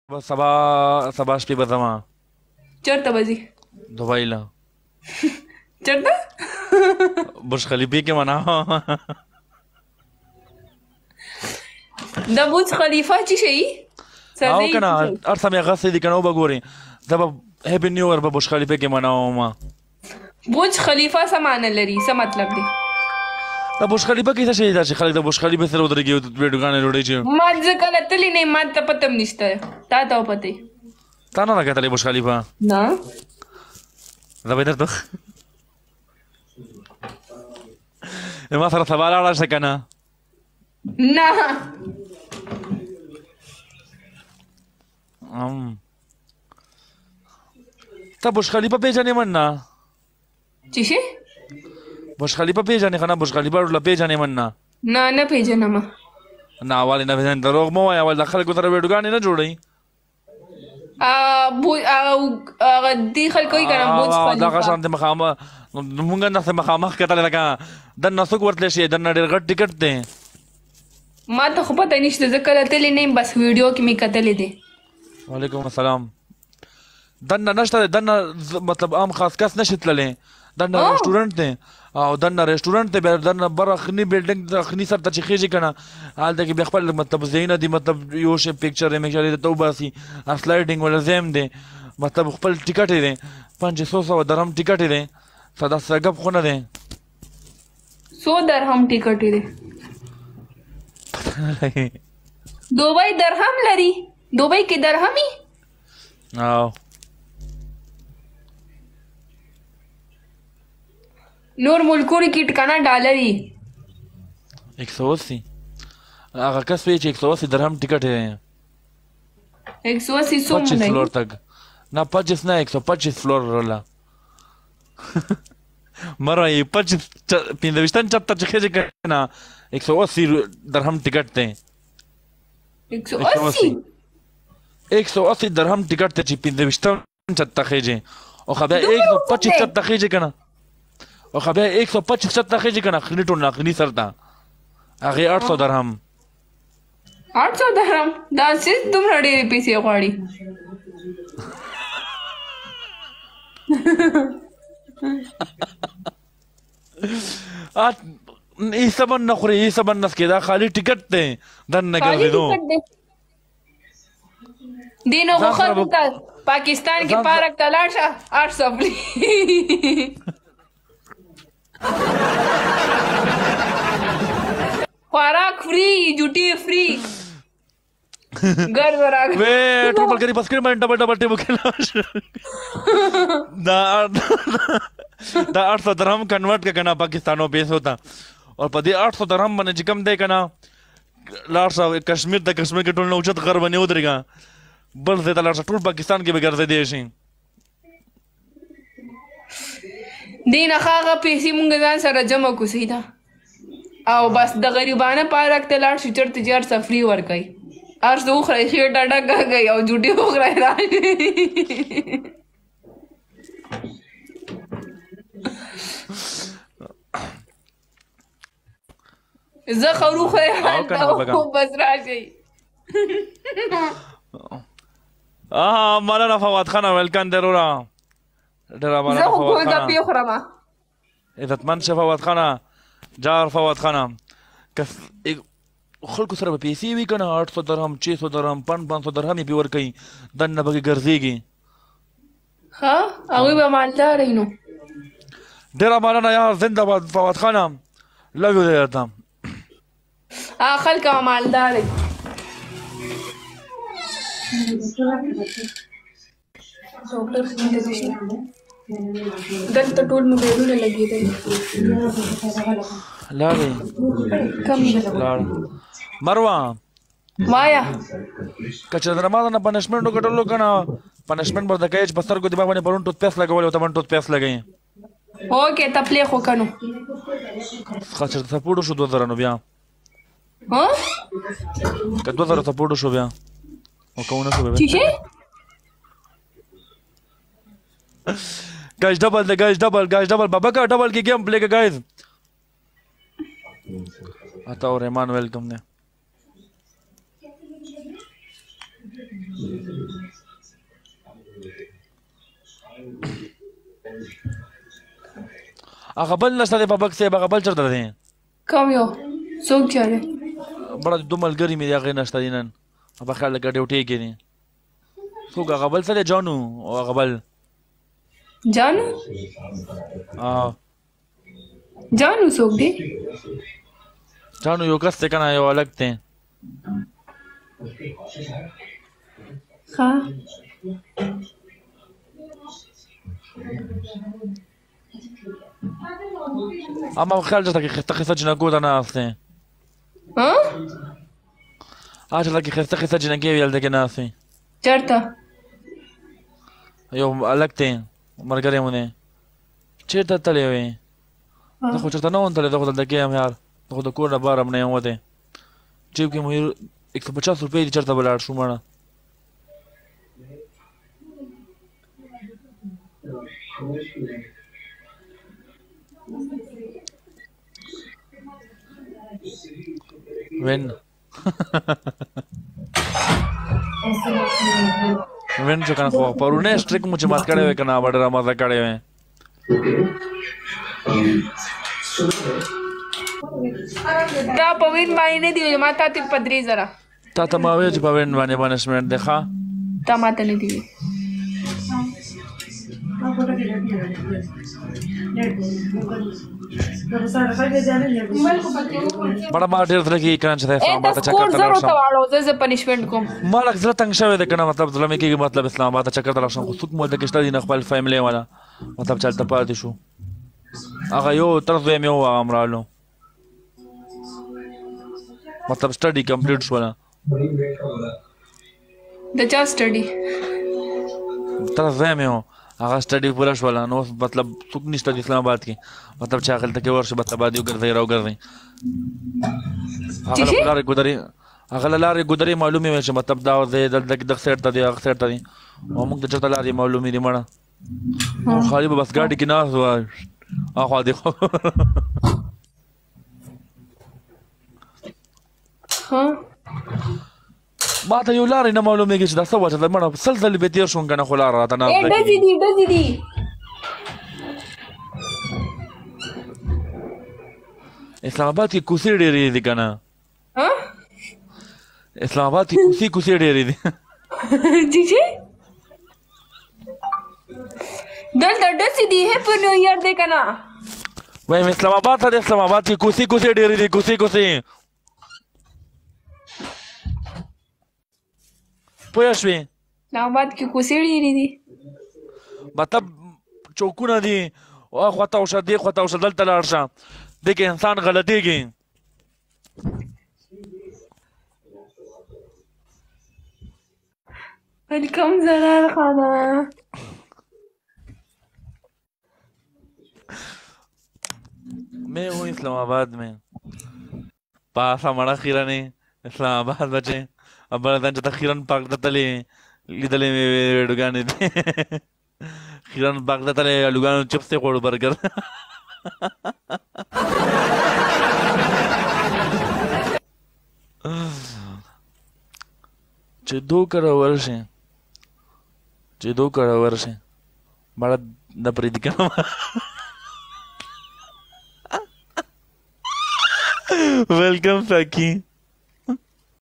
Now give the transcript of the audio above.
سبا سبا شپې به ځمه چېرته به ځې؟ دبۍ له چېرته؟ برج خلیفې کې منه د برج خلیفه څه شي؟ او کنه هر څه مې اغوستی دي کنه وبه ګورې زه به هیپي نیو اییر به برج خلیفې کې منوم برج خلیفه څه معنی لري؟ څه مطلب دی؟ د برج خلیفه کې څه شی دا چې خلک د برج خلیفې سره ودرېږي او ویډیوګانې جوړوي چې ما زه کله تللی نه یم ما ته پته هم نشته تا ته پته تا نه ده کتلی برج خلیفه نه زه به درته ما سره سبا لاړه شه که نه نه ته برج خلیفه پېژنې من نه څه شی؟ برج خلیفه پېژنې که نه برج خلیفه ورله پېژنې من نه نه نه پېژنم نه ولې نه پېژنې دروغ مه وایه ولې د خلکو سره ویډیوګانې نه جوړوي دې خلکو یې که نه برج خلیفه دغه شانتې مخامخ مونږ نسې مخامخ کتلی لکه دننه څوک ورتلی شي دننه ډېر غټ ټکټ دی ما ته خو پته نشته زه کله تللی نه یم بس ویډیو کې مې کتلی دی وعلیکم السلام دننه نشته دی دننه مطلب عام خاص کس نشي تللی دننه رسټورنټ دی او دننه رسټورنټ دی بیا دننه بر اخني بلډینګ اخني سر ته چې خېږي که نه هلته کې بیا خپل مطلب ځایونه دي مطلب یو شی پکچر یې میکچر یې درته وباسي سلایډینګ والا ځای هم دی مطلب خپل ټکټ یې دی 500 درهم ټکټ یې دی داسې ګپ خو نه دی 100 درهم ټکټ یې دی دوبۍ درهم لري دوبۍ کې درهمي او نور ملکونو کې ټکانه ډالر یي 180 هغه کس وایي چې 180 درهم ټکټ دی 180 څومره 25 فلور تک نه 25 نه 125 فلور روله مره یې 25 چپته چې خېږي که نه 180 درهم ټکټ دی 180 درهم ټکټ دی چې 25 چپته خېږي او خو بیا 125 چپته خېږي که نه او خو بیا 125 چپته خېږي که نه خني ټول ناخني سر ته هغې 800 درهم 800 درهم دا څه دومره ډېرې پیسې غواړي هیڅ به نه خوري هیڅ به نه څکي دا خالي ټکټ دی دننه ګرځېدو دې نو غوښه دلته پاکستان کې پارک ته لاړ شه 800 فری خوراک فری جوټي فری ګرځ راغلی وې ټول ملګري بس کړي باندې ډبل ډبل ټیبو کې لاړ دا 800 درهم کنورټ که نه پاکستانو پیسو ته او په دې 800 درهم باندې چې کم دی که نه لاړ شه کشمیر ته کشمیر کې ټول نه اوچت غر باندې ودرېږه بل ځای ته لاړ شه ټول پاکستان کې به ګرځېدی شي دې نه ښه هغه پیسې مونږ ځان سره جمع کړو صحیح ده او بس د غریبانه پارک ته لاړ شو چېرته چې هر څه فري ورکوي هر څه وخورئ ښې ډډه کږئ او جوټې وخورئ راشئ زه خرو خورئ هلته بس راشئ مولانا فواد خان ویلکم دی وروره ډېره زه خو ګولګپې خورم عزتمند شه فواد خانه جار فواد خانه خلکو سره به پیسې وي که نه 800 درهم 600 درهم 500 درهم یې پې ورکوي دننه پکې ګرځېږي ښه هغوی به مالداره وي نو ډېره مننه یار زنده باد فواد خانه لو یو دی درته خلک به مالداره وي دلته ټول موبایلونه لګېدلي لاړې لاړ مروه وایه که چېرته ما نه پنشمنټ وګټلو که نه پنشمنټ به درته کوي چې په سترګو دماغ باندې پرون ټوت پیسټ لګولی او ته باندې ټوت پیسټ لګوي اوکې تپلیخ وکړه نو ښه چېرته سپورټ وشو 2000 نو بیا که 2000 سپورټ وشو بیا او که ونه شو بیا guys double the guys double babaka double की game play का guys आता और रहमान वेलकम ने هغه بل نشته دی بابک صاحب هغه بل چېرته دی کوم یو څوک چې دی بړه دوه ملګري مې د هغې نشته دي نن په خیال لکه ډیوټۍ کې دي څوک هغه بل څه دی جانو او هغه بل جانو جانو څوک دی جانو یو کس دی که نه یو هلک دی ښه اما خیال چېرته کې ښایسته ښایسته جنکو ته ناست دی هغه چېرته کې ښایسته ښایسته جنکې وي هلته کې ناست وي چېرته یو هلک دی ملګری مو دی چېرته تللی وې زه خو چېرته نه وم تللی زه خو دلته کې یم یار زه خو د کور نه بهر هم نه یم وتی جیب کې مو 150 روپۍ دي چېرته به لاړ شو مړه وین وین چې کنه خو پرونه سټریک مو چې مات کړی وې که نه به ډېره مزه کړی وې دا په وین باندې نه دی ویلي ما تا ته په 3000 تا ته ما ویل چې په وین باندې پنشمنټ دی ښه تا ما ته نه دی ویلي بڑا ما ډېر زړه کېږي که نه چې دی اسلام آباد ته چکر ته لاړ شم زه پنشمنټ کوم ما لږ زړه تنګ شوی دی که نه مطلب زړه مې کېږي مطلب اسلام آباد ته چکر ته لاړ شم خو څوک مو هلته کې شته دي نه خپل فیملی والا مطلب چې هلته پاتې شو هغه یو تر زوی مې و هغه هم رالو مطلب سټډي کمپلیټ شوله د چا سټډي تر زوی مې و هغه سټډي پوره شوله نو اوس مطلب څوک نشته د اسلام آباد کې مطلب چې هغه هلته کې ورشي مطلب عادي وګرځئ راوګرځئ هغه له لارې ګودرې هغه له لارې ګودرې معلومې وې چې مطلب دا ځای دغه سایډ ته دی هغه سایډ ته دی او موږ ته چېرته لارې معلومې دي مړه خالي به بس ګاډي کې ناست وه اخوا دېخوا ما ته یو لارې نه معلومېږي چې دا څه وه چې مړه سل ځلې بې تېر شوم که نه خو لاره راته نه ډزې دي ډزې دي اسلام آباد کې کوڅې ډېرې دي که نه اسلام آباد کې کوڅې ډېرې دي جی دلته ډزې دي هیپي نیو ایئر دی که نه وایم اسلام آباد ته د اسلام آباد کې کوڅې ډېرې دي کوڅې پوه شوې اسلام آباد کې کوڅې ډېرې دي مطلب چوکونه دي اخوا ته وشه دې خوا ته وشه دلته لاړ شه دې کې انسان غلطېږي ویلکم زرار خانه मैं हूँ इस्लामाबाद में पास हमारा खीराने इस्लामाबाद बचे अब बड़ा जता खीरन पाक दतले लिदले में डुगाने दे खीरन पाक दतले लुगानो चिप्स से कोड़ बर्गर چې 2 کړه ورشه بڑا د پریدي کنه Welcome, Faki.